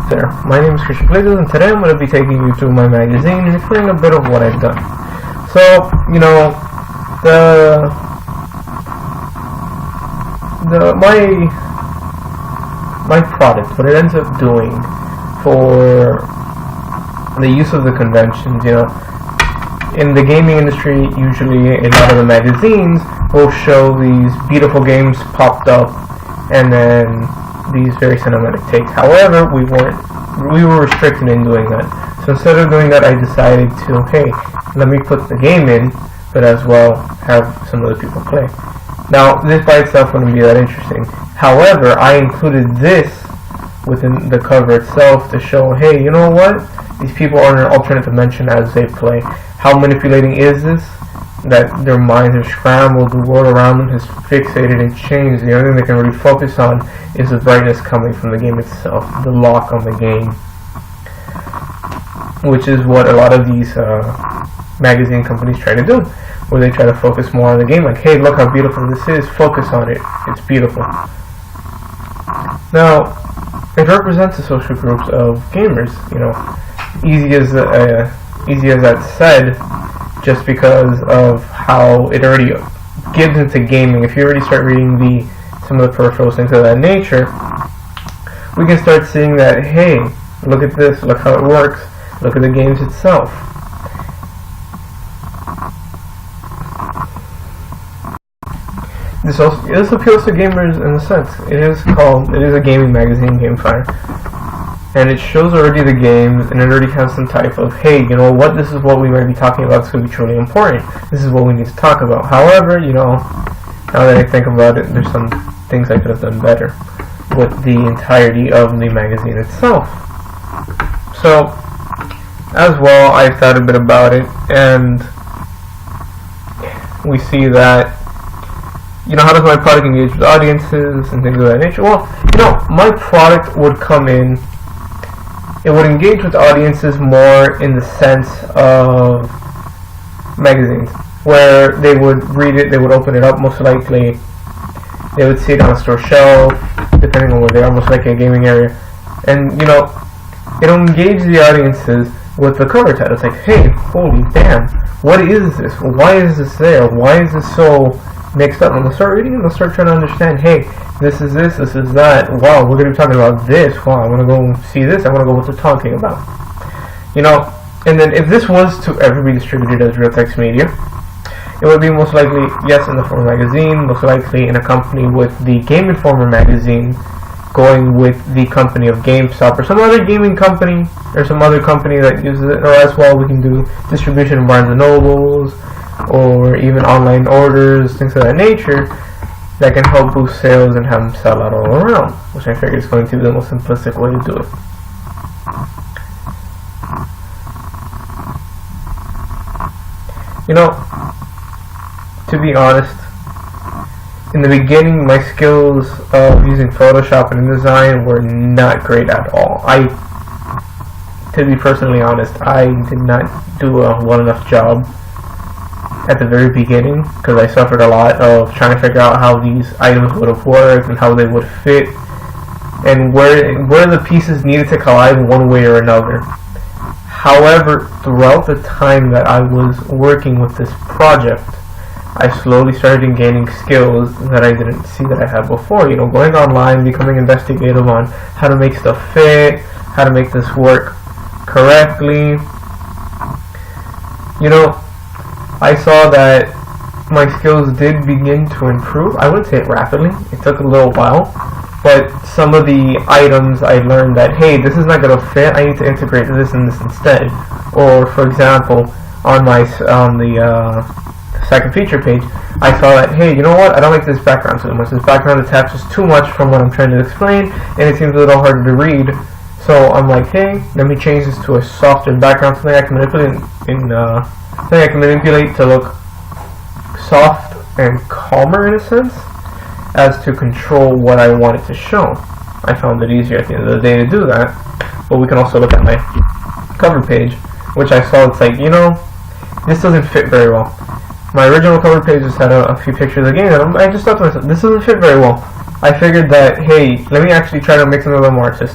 there, my name is Fleitas, and today I'm going to be taking you through my magazine and explaining a bit of what I've done. So, you know, my product, what it ends up doing for the use of the conventions, you know, in the gaming industry, usually a lot of the magazines will show these beautiful games popped up and then these very cinematic takes. However, we were restricted in doing that. So instead of doing that, I decided to, hey, let me put the game in, but as well have some other people play. Now, this by itself wouldn't be that interesting. However, I included this within the cover itself to show, hey, you know what? These people are in an alternate dimension as they play. How manipulating is this? That their minds are scrambled, the world around them has fixated and changed. The only thing they can really focus on is the brightness coming from the game itself, the lock on the game, which is what a lot of these magazine companies try to do, where they try to focus more on the game, like, hey, look how beautiful this is, focus on it, it's beautiful. Now, it represents the social groups of gamers, you know, easy as that's said, just because of how it already gives into gaming. If you already start reading some of the peripherals, things of that nature, we can start seeing that, hey, look at this, look how it works, look at the games itself. This appeals to gamers in a sense. It is a gaming magazine, Gamefire. And it shows already the games, and it already has some type of, hey, you know what, this is what we might be talking about, it's going to be truly important. This is what we need to talk about. However, you know, now that I think about it, there's some things I could have done better with the entirety of the magazine itself. So, as well, I thought a bit about it, and we see that, you know, how does my product engage with audiences and things of that nature? Well, you know, my product would come in, it would engage with audiences more in the sense of magazines, where they would read it, they would open it up, most likely they would see it on a store shelf, depending on where they are, most likely a gaming area, and, you know, it'll engage the audiences with the cover title. It's like, hey, holy damn, what is this? Why is this there? Why is this so mixed up? And they'll start reading and they'll start trying to understand, hey, this is this, this is that, wow, we're going to be talking about this, wow, I want to go see this, I want to go what they're talking about. You know, and then if this was to ever be distributed as real text media, it would be most likely, yes, in the form of magazine, most likely in a company with the Game Informer magazine, going with the company of GameStop, or some other gaming company, or some other company that uses it, or as well we can do distribution in Barnes & Nobles, or even online orders, things of that nature, that can help boost sales and have them sell out all around, which I figure is going to be the most simplistic way to do it. You know, to be honest, in the beginning my skills of using Photoshop and InDesign were not great at all. To be personally honest, I did not do a well enough job at the very beginning, because I suffered a lot of trying to figure out how these items would have worked and how they would fit and where the pieces needed to collide one way or another. However, throughout the time that I was working with this project, I slowly started gaining skills that I didn't see that I had before. You know, going online, becoming investigative on how to make stuff fit, how to make this work correctly. You know, I saw that my skills did begin to improve. I wouldn't say it rapidly, it took a little while, but some of the items I learned that, hey, this is not going to fit, I need to integrate this and this instead. Or, for example, on the second feature page, I saw that, hey, you know what, I don't like this background so much. This background attaches too much from what I'm trying to explain, and it seems a little harder to read. So I'm like, hey, let me change this to a softer background, something I can manipulate to look soft and calmer in a sense, as to control what I wanted to show. I found it easier at the end of the day to do that. But we can also look at my cover page, which I saw, it's like, you know, this doesn't fit very well. My original cover page just had a few pictures of the game, and I just thought to myself, this doesn't fit very well. I figured that, hey, let me actually try to make something a little more artistic.